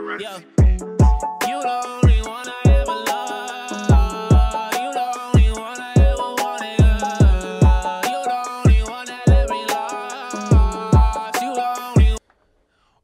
Yo, you the only one I ever loved. You the only one I ever wanted. You the only one that let me lost. You the only.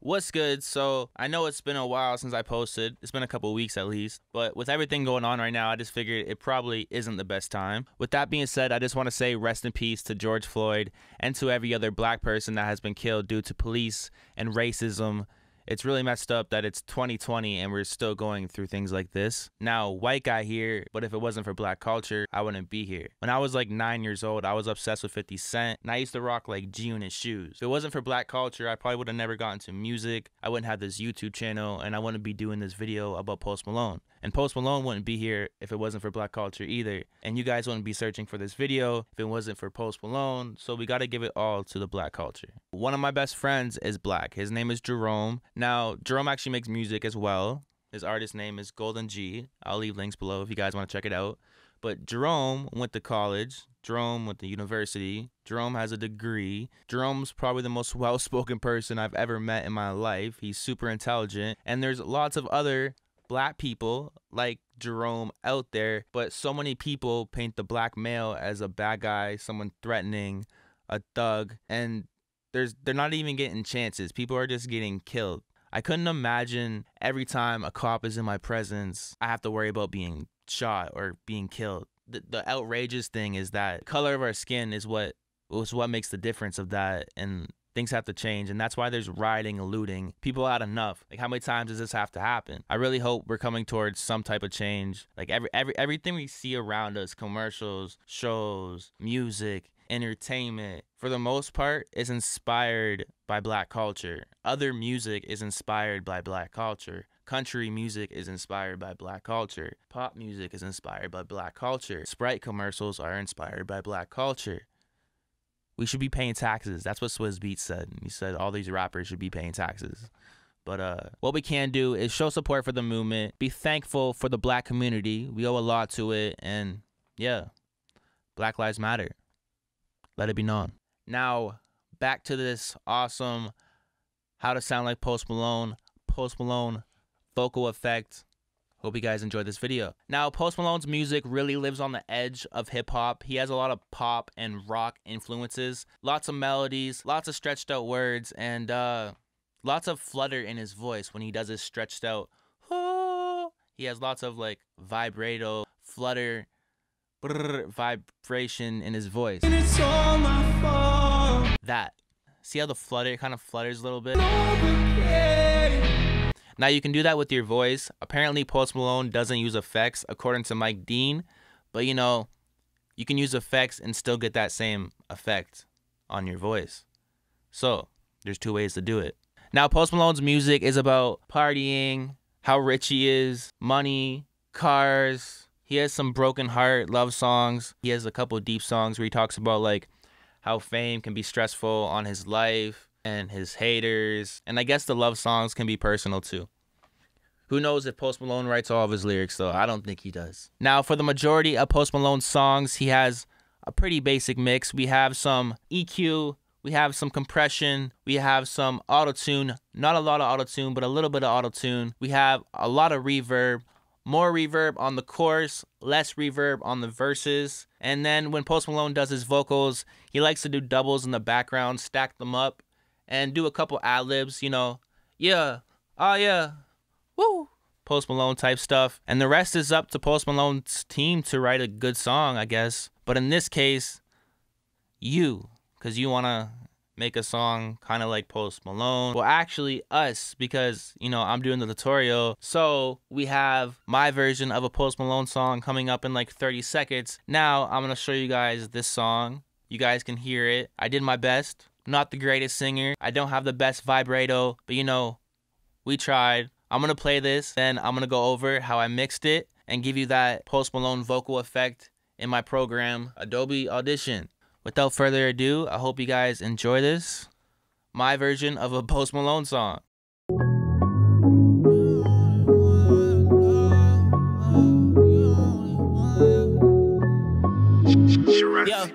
What's good? So I know it's been a while since I posted. It's been a couple weeks at least. But with everything going on right now, I just figured it probably isn't the best time. With that being said, I just want to say rest in peace to George Floyd and to every other black person that has been killed due to police and racism. It's really messed up that it's 2020 and we're still going through things like this. Now, white guy here, but if it wasn't for black culture, I wouldn't be here. When I was like 9 years old, I was obsessed with 50 Cent, and I used to rock like G-Unit shoes. If it wasn't for black culture, I probably would have never gotten to music. I wouldn't have this YouTube channel, and I wouldn't be doing this video about Post Malone. And Post Malone wouldn't be here if it wasn't for black culture either. And you guys wouldn't be searching for this video if it wasn't for Post Malone. So we got to give it all to the black culture. One of my best friends is black. His name is Jerome. Now, Jerome actually makes music as well. His artist name is Golden G. I'll leave links below if you guys want to check it out. But Jerome went to college. Jerome went to university. Jerome has a degree. Jerome's probably the most well-spoken person I've ever met in my life. He's super intelligent. And there's lots of other black people like Jerome out there, but so many people paint the black male as a bad guy, someone threatening, a thug, and they're not even getting chances. People are just getting killed. I couldn't imagine every time a cop is in my presence, I have to worry about being shot or being killed. The outrageous thing is that the color of our skin is what makes the difference of that, and things have to change, and that's why there's rioting and looting. People had enough. Like, how many times does this have to happen? I really hope we're coming towards some type of change. Like, everything we see around us, commercials, shows, music, entertainment, for the most part, is inspired by black culture. Other music is inspired by black culture. Country music is inspired by black culture. Pop music is inspired by black culture. Sprite commercials are inspired by black culture. We should be paying taxes. That's what Swizz Beatz said. He said all these rappers should be paying taxes. But what we can do is show support for the movement. Be thankful for the black community. We owe a lot to it. And yeah, Black Lives Matter. Let it be known. Now, back to this awesome how to sound like Post Malone. Post Malone vocal effect. Hope you guys enjoyed this video. Now, Post Malone's music really lives on the edge of hip-hop. He has a lot of pop and rock influences. Lots of melodies, lots of stretched out words, and lots of flutter in his voice when he does his stretched out. He has lots of like vibrato, flutter, vibration in his voice. And it's all my fault. That. See how the flutter kind of flutters a little bit? Now, you can do that with your voice. Apparently, Post Malone doesn't use effects, according to Mike Dean. But, you know, you can use effects and still get that same effect on your voice. So, there's two ways to do it. Now, Post Malone's music is about partying, how rich he is, money, cars. He has some broken heart love songs. He has a couple deep songs where he talks about, like, how fame can be stressful on his life and his haters, and I guess the love songs can be personal too. Who knows if Post Malone writes all of his lyrics though? I don't think he does. Now, for the majority of Post Malone's songs, he has a pretty basic mix. We have some EQ, we have some compression, we have some autotune, not a lot of autotune, but a little bit of autotune. We have a lot of reverb, more reverb on the chorus, less reverb on the verses. And then when Post Malone does his vocals, he likes to do doubles in the background, stack them up, and do a couple ad-libs, you know, yeah, oh yeah, woo, Post Malone type stuff. And the rest is up to Post Malone's team to write a good song, I guess. But in this case, because you want to make a song kind of like Post Malone. Well, actually us, because, you know, I'm doing the tutorial. So we have my version of a Post Malone song coming up in like 30 seconds. Now I'm going to show you guys this song. You guys can hear it. I did my best. Not the greatest singer. I don't have the best vibrato, but you know, we tried. I'm going to play this, then I'm going to go over how I mixed it and give you that Post Malone vocal effect in my program, Adobe Audition. Without further ado, I hope you guys enjoy this. My version of a Post Malone song. Yo,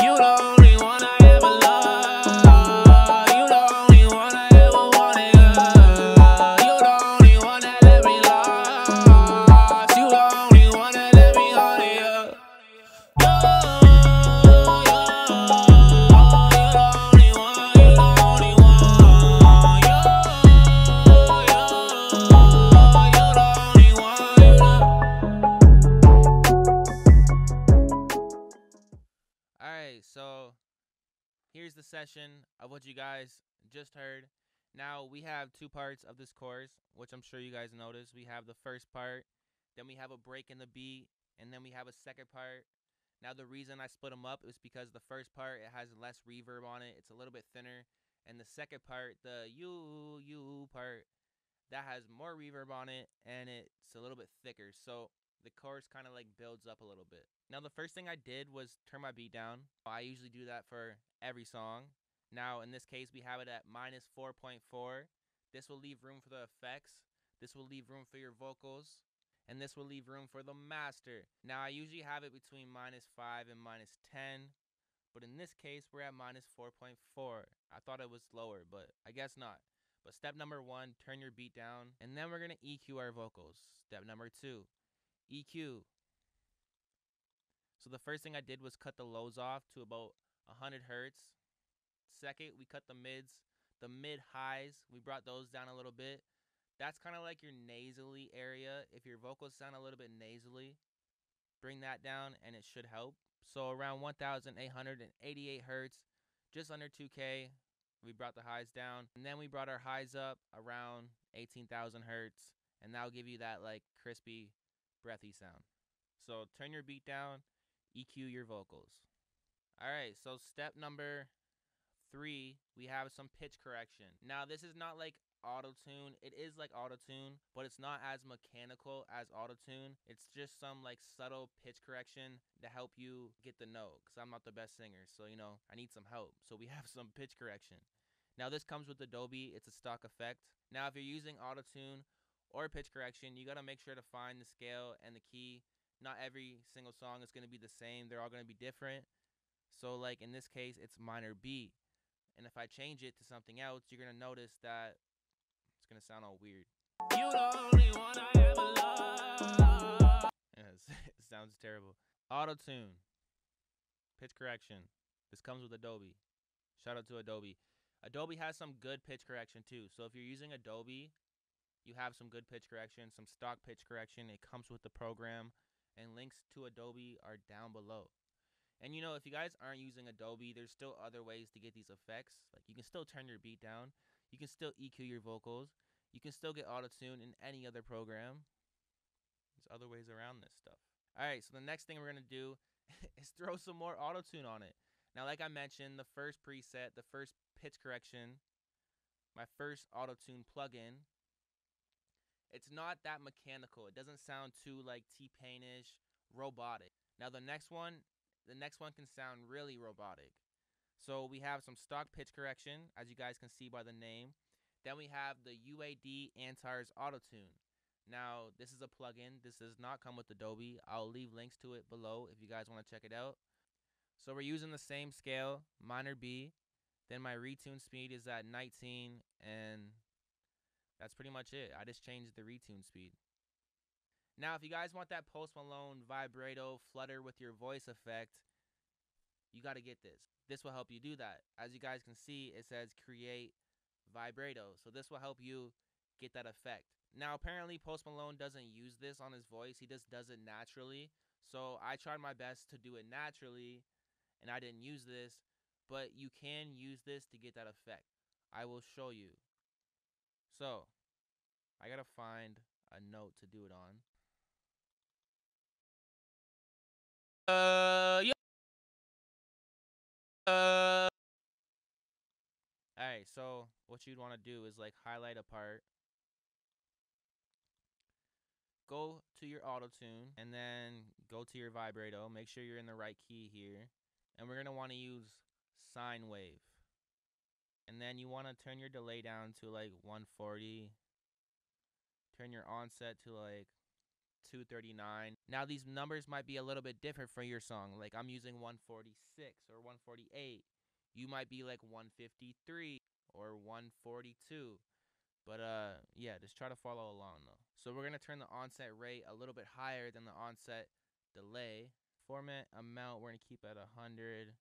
you the only one I ever loved. You the only one I ever wanted. You the session of what you guys just heard. Now we have two parts of this chorus, which I'm sure you guys noticed. We have the first part, then we have a break in the beat, and then we have a second part. Now the reason I split them up is because the first part, it has less reverb on it. It's a little bit thinner. And the second part, the you part, that has more reverb on it and it's a little bit thicker. So the chorus kind of like builds up a little bit. Now the first thing I did was turn my beat down. I usually do that for every song. Now in this case we have it at minus 4.4. This will leave room for the effects. This will leave room for your vocals. And this will leave room for the master. Now I usually have it between minus 5 and minus 10. But in this case, we're at minus 4.4. I thought it was lower, but I guess not. But step number 1, turn your beat down. And then we're going to EQ our vocals. Step number 2, EQ. So the first thing I did was cut the lows off to about 100 hertz. Second, we cut the mids, the mid highs. We brought those down a little bit. That's kind of like your nasally area. If your vocals sound a little bit nasally, bring that down and it should help. So around 1,888 hertz, just under 2K, we brought the highs down. And then we brought our highs up around 18,000 hertz. And that'll give you that like crispy, breathy sound. So turn your beat down, EQ your vocals. All right, so step number 3, we have some pitch correction. Now this is not like autotune. It is like autotune, but it's not as mechanical as autotune. It's just some like subtle pitch correction to help you get the note, because I'm not the best singer, so I need some help. So we have some pitch correction. Now this comes with Adobe. It's a stock effect. Now if you're using autotune or pitch correction, you got to make sure to find the scale and the key. Not every single song is going to be the same. They're all going to be different. So like in this case, it's minor B. And if I change it to something else, you're going to notice that it's going to sound all weird. You the only one I ever loved. Yes, it sounds terrible. Auto-tune. Pitch correction. This comes with Adobe. Shout out to Adobe. Adobe has some good pitch correction too. So if you're using Adobe, you have some good pitch correction, some stock pitch correction. It comes with the program. And links to Adobe are down below. And if you guys aren't using Adobe, there's still other ways to get these effects. Like you can still turn your beat down. You can still EQ your vocals. You can still get auto-tune in any other program. There's other ways around this stuff. All right, so the next thing we're going to do is throw some more auto-tune on it. Now, like I mentioned, the first preset, the first pitch correction, my first auto-tune plugin, it's not that mechanical. It doesn't sound too like T-Pain-ish, robotic. Now, the next one can sound really robotic. So we have some stock pitch correction, as you guys can see by the name. Then we have the UAD Inquires Autotune. Now, this is a plugin. This does not come with Adobe. I'll leave links to it below if you guys want to check it out. So we're using the same scale, minor B. Then my retune speed is at 19, and that's pretty much it. I just changed the retune speed. Now, if you guys want that Post Malone vibrato flutter with your voice effect, you got to get this. This will help you do that. As you guys can see, it says create vibrato. So this will help you get that effect. Now, apparently, Post Malone doesn't use this on his voice. He just does it naturally. So I tried my best to do it naturally, and I didn't use this. But you can use this to get that effect. I will show you. So I got to find a note to do it on. Yeah. Alright, so what you'd want to do is like highlight a part. Go to your auto-tune and then go to your vibrato. Make sure you're in the right key here. And we're going to want to use sine wave. And then you want to turn your delay down to like 140. Turn your onset to like 239. Now these numbers might be a little bit different for your song. Like I'm using 146 or 148. You might be like 153 or 142. But yeah, just try to follow along though. So we're gonna turn the onset rate a little bit higher than the onset delay. Format amount we're gonna keep at 100.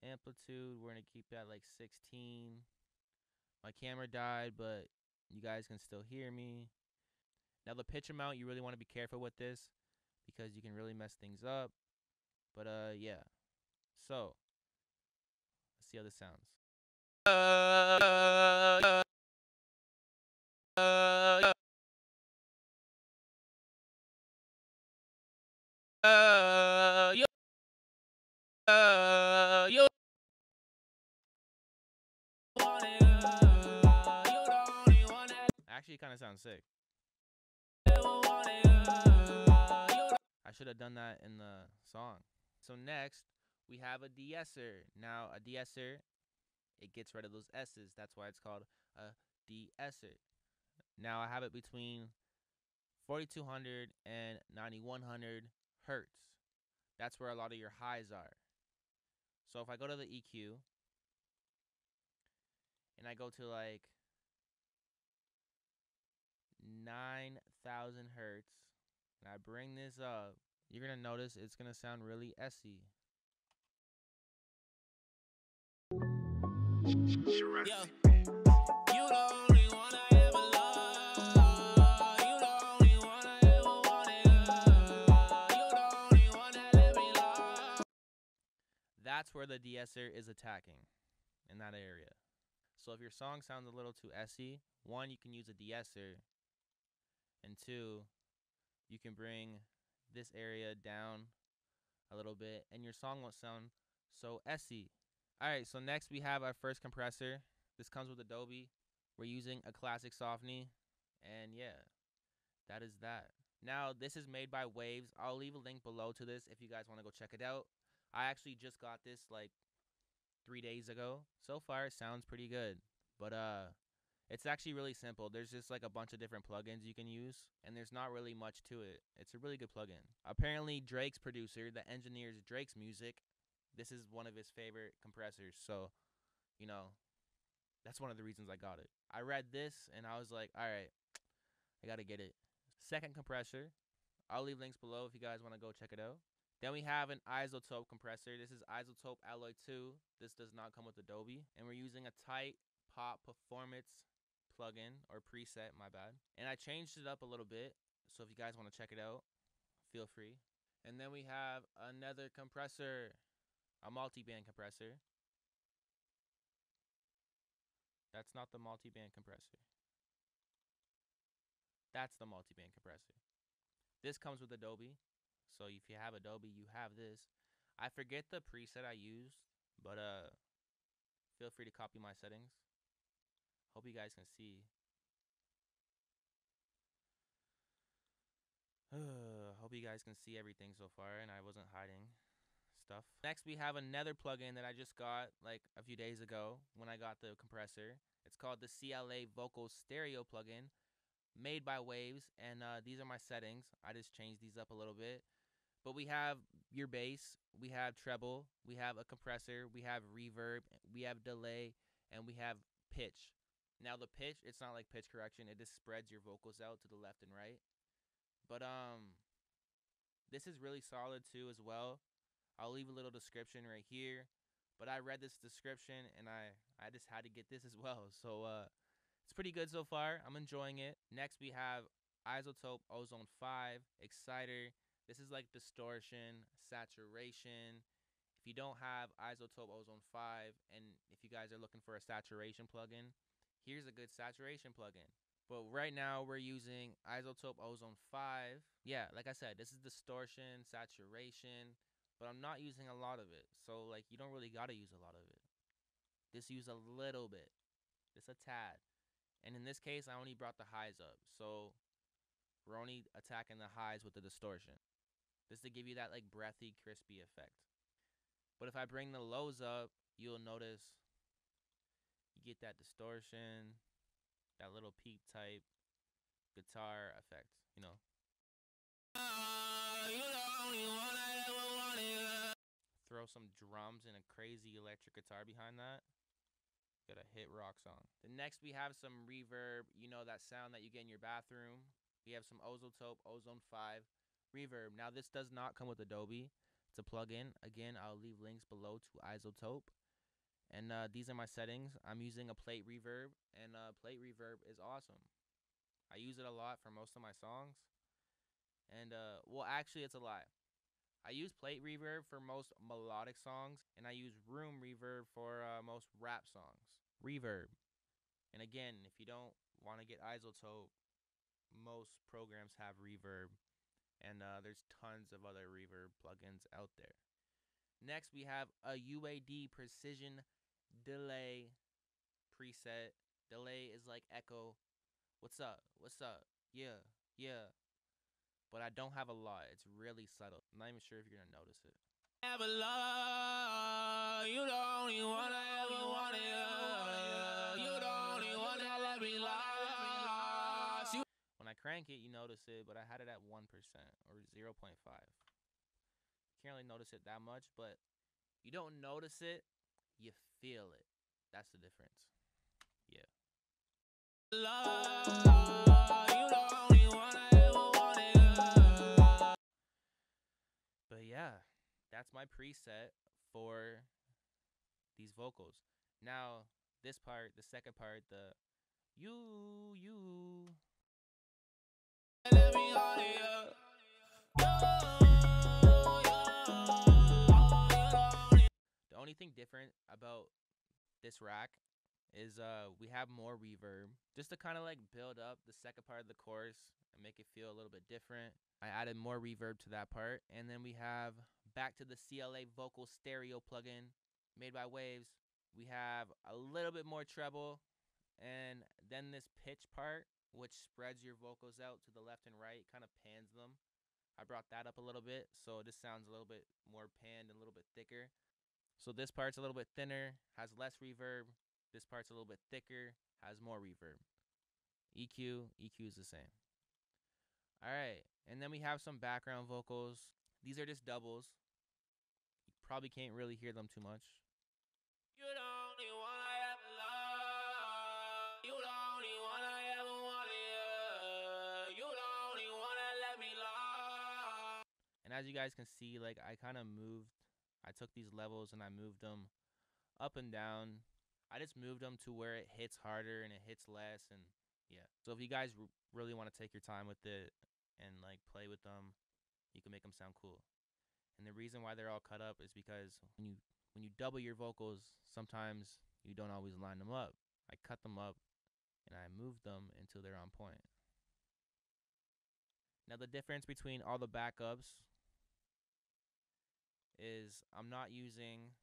Amplitude we're gonna keep at like 16. My camera died, but you guys can still hear me. Now the pitch amount, you really want to be careful with this because you can really mess things up. But yeah. So Let's see how this sounds. Actually, kind of sounds sick. I should have done that in the song. So next, we have a de-esser. Now, a de-esser, it gets rid of those S's. That's why it's called a de-esser. Now, I have it between 4200 and 9100 hertz. That's where a lot of your highs are. So if I go to the EQ and I go to like 9000 hertz and I bring this up, you're gonna notice it's gonna sound really S-y. Yeah. You the only one I ever loved. You the only one I ever wanted. You the only one that let me love. That's where the de-esser is attacking, in that area. So if your song sounds a little too S-y, one, you can use a de-esser, and two, you can bring this area down a little bit, and your song won't sound so S-y. Alright, so next we have our first compressor. This comes with Adobe. We're using a classic Softney, and yeah, that is that. Now, this is made by Waves. I'll leave a link below to this if you guys want to go check it out. I actually just got this like 3 days ago. So far, it sounds pretty good, but it's actually really simple. There's just like a bunch of different plugins you can use, and there's not really much to it. It's a really good plugin. Apparently, Drake's producer that engineers Drake's music, this is one of his favorite compressors. So, you know, that's one of the reasons I got it. I read this, and I was like, all right, I got to get it. Second compressor. I'll leave links below if you guys want to go check it out. Then we have an Izotope compressor. This is Izotope Alloy 2. This does not come with Adobe. And we're using a tight pop performance plugin or preset, my bad. And I changed it up a little bit, so if you guys want to check it out, feel free. And then we have another compressor, a multiband compressor. That's not the multiband compressor. That's the multiband compressor. This comes with Adobe. So if you have Adobe, you have this. I forget the preset I used, but feel free to copy my settings. Hope you guys can see. Hope you guys can see everything so far, and I wasn't hiding stuff. Next, we have another plugin that I just got like a few days ago when I got the compressor. It's called the Cla Vocals Stereo plugin, made by Waves, and these are my settings. I just changed these up a little bit. But we have your bass, we have treble, we have a compressor, we have reverb, we have delay, and we have pitch. Now the pitch, it's not like pitch correction, it just spreads your vocals out to the left and right. But this is really solid too as well. I'll leave a little description right here. But I read this description and I just had to get this as well. So it's pretty good so far. I'm enjoying it. Next we have Izotope Ozone 5 Exciter. This is like distortion, saturation. If you don't have Izotope Ozone 5, and if you guys are looking for a saturation plugin, here's a good saturation plugin. But right now we're using Izotope Ozone 5. Yeah, like I said, this is distortion, saturation, but I'm not using a lot of it. So like you don't really gotta use a lot of it. Just use a little bit, just a tad. And in this case, I only brought the highs up. So we're only attacking the highs with the distortion. Just to give you that like breathy, crispy effect. But if I bring the lows up, you'll notice you get that distortion, that little peak type guitar effect, you know. Throw some drums and a crazy electric guitar behind that. Got a hit rock song. Then next we have some reverb, you know, that sound that you get in your bathroom. We have some Izotope Ozone 5 reverb. Now this does not come with Adobe. It's a plugin. Again, I'll leave links below to Izotope. And these are my settings. I'm using a plate reverb, and plate reverb is awesome. I use it a lot for most of my songs. And well, actually, it's a lie. I use plate reverb for most melodic songs, and I use room reverb for most rap songs. Reverb. And again, if you don't want to get Izotope, most programs have reverb, and there's tons of other reverb plugins out there. Next, we have a UAD precision delay preset. Delay is like echo. What's up? What's up? Yeah, yeah. But I don't have a lot. It's really subtle. I'm not even sure if you're gonna notice it. Ever love, you the only one I ever wanted. You the only one that let me lost. When I crank it, you notice it, but I had it at 1% or 0.5. You can't really notice it that much, but you don't notice it, you feel it. That's the difference. Yeah. Love, you the only one I ever wanted. But yeah, that's my preset for these vocals. Now, this part, the second part, the you. Let me hold it up. The only thing different about this rack is we have more reverb just to kind of like build up the second part of the chorus and make it feel a little bit different. I added more reverb to that part, and then we have back to the Cla Vocals Stereo plugin made by Waves. We have a little bit more treble, and then this pitch part, which spreads your vocals out to the left and right, kind of pans them. I brought that up a little bit, so this sounds a little bit more panned and a little bit thicker. So this part's a little bit thinner, has less reverb. This part's a little bit thicker, has more reverb. EQ is the same. Alright, and then we have some background vocals. These are just doubles. You probably can't really hear them too much. You the only one I ever loved. You the only one I ever wanted. You the only one that let me lost. And as you guys can see, like I took these levels and I moved them up and down. I just moved them to where it hits harder and it hits less, and yeah. So if you guys really want to take your time with it and like play with them, you can make them sound cool. And the reason why they're all cut up is because when you double your vocals, sometimes you don't always line them up. I cut them up and I moved them until they're on point. Now the difference between all the backups is I'm not using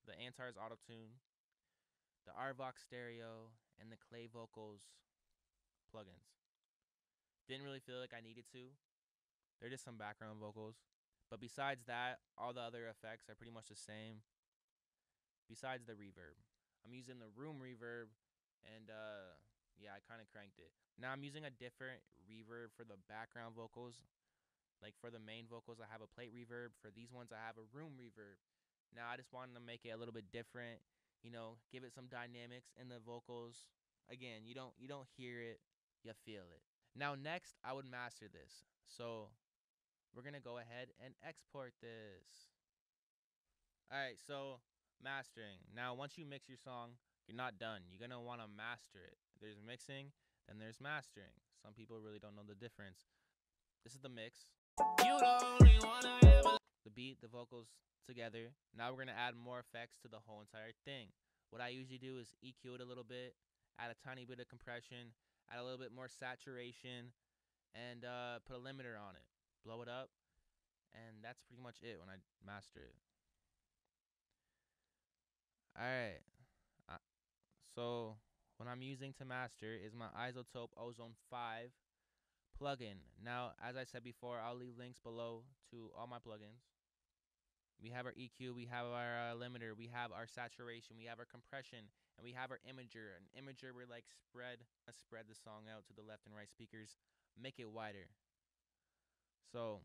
the Inquires autotune, the Vox Stereo, and the Cla Vocals plugins. Didn't really feel like I needed to. They're just some background vocals. But besides that, all the other effects are pretty much the same. Besides the reverb. I'm using the room reverb, and yeah, I kind of cranked it. Now I'm using a different reverb for the background vocals. Like for the main vocals, I have a plate reverb. For these ones, I have a room reverb. Now I just wanted to make it a little bit different, you know, give it some dynamics in the vocals. Again, you don't hear it, you feel it. Now next, I would master this. So we're gonna go ahead and export this. Alright, so mastering. Now once you mix your song, you're not done. You're gonna want to master it. There's mixing, then there's mastering. Some people really don't know the difference. This is the mix. You the only one I ever. The beat, the vocals together. Now we're gonna add more effects to the whole entire thing. What I usually do is EQ it a little bit, add a tiny bit of compression, add a little bit more saturation, and put a limiter on it. Blow it up, and that's pretty much it when I master it. Alright, so what I'm using to master is my Izotope Ozone 5 plugin. Now, as I said before, I'll leave links below to all my plugins. We have our EQ, we have our limiter, we have our saturation, we have our compression, and we have our imager. An imager will like spread the song out to the left and right speakers, make it wider. So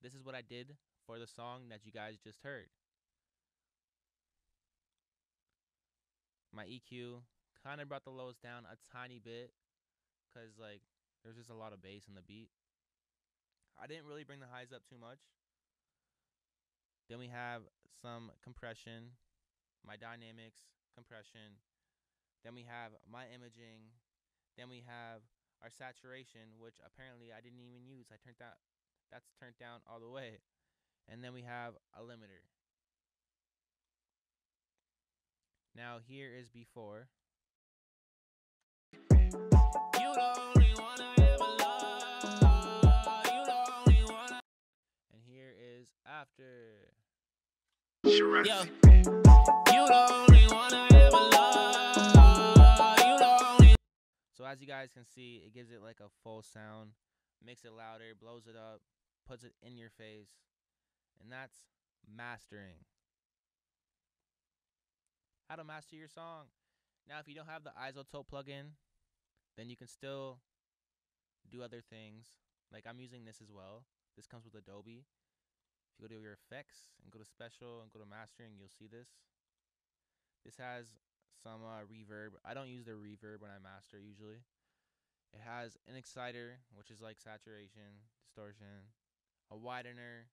this is what I did for the song that you guys just heard. My EQ kind of brought the lows down a tiny bit because like there's just a lot of bass in the beat. I didn't really bring the highs up too much. Then we have some compression, my dynamics, compression. Then we have my imaging. Then we have our saturation, which apparently I didn't even use. That's turned down all the way. And then we have a limiter. Now here is before. You the only one I ever loved. You the only one. And here is after. Yeah. You the only one I ever loved. You the only. So as you guys can see, it gives it like a full sound, makes it louder, blows it up, puts it in your face, and that's mastering. How to master your song. Now, if you don't have the Izotope plugin, then you can still do other things. Like I'm using this as well. This comes with Adobe. If you go to your effects and go to special and go to mastering, you'll see this. This has some reverb. I don't use the reverb when I master usually. It has an exciter, which is like saturation, distortion, a widener,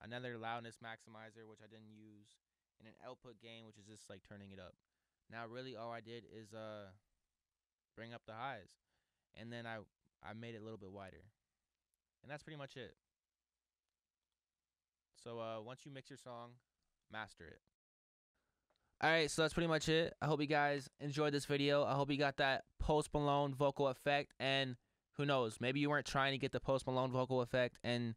another loudness maximizer, which I didn't use, and an output gain, which is just like turning it up. Now really all I did is bring up the highs, and then I made it a little bit wider, and that's pretty much it. So once you mix your song, master it. Alright, so that's pretty much it. I hope you guys enjoyed this video. I hope you got that Post Malone vocal effect, and who knows, maybe you weren't trying to get the Post Malone vocal effect and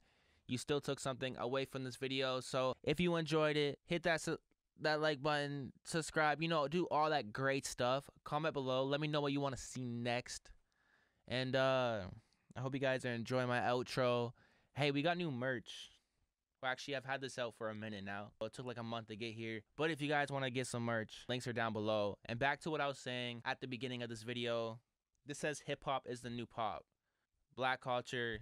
you still took something away from this video. So if you enjoyed it, hit that like button, subscribe, you know, do all that great stuff. Comment below, let me know what you want to see next. And I hope you guys are enjoying my outro. Hey, we got new merch. Well, actually, I've had this out for a minute now. It took like a month to get here. But if you guys want to get some merch, links are down below. And back to what I was saying at the beginning of this video. This says hip hop is the new pop. Black culture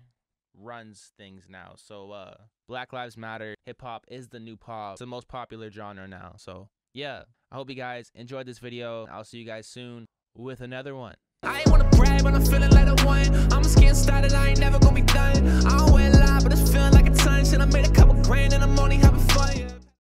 runs things now. So Black Lives Matter. Hip hop is the new pop. It's the most popular genre now. So yeah, I hope you guys enjoyed this video. I'll see you guys soon with another one. I ain't wanna brag, but I'm feeling like a one. I'm just getting started, I ain't never gonna be done. I don't wear a lot, but it's feeling like a ton. Shit, I made a couple grand and I'm only having fun.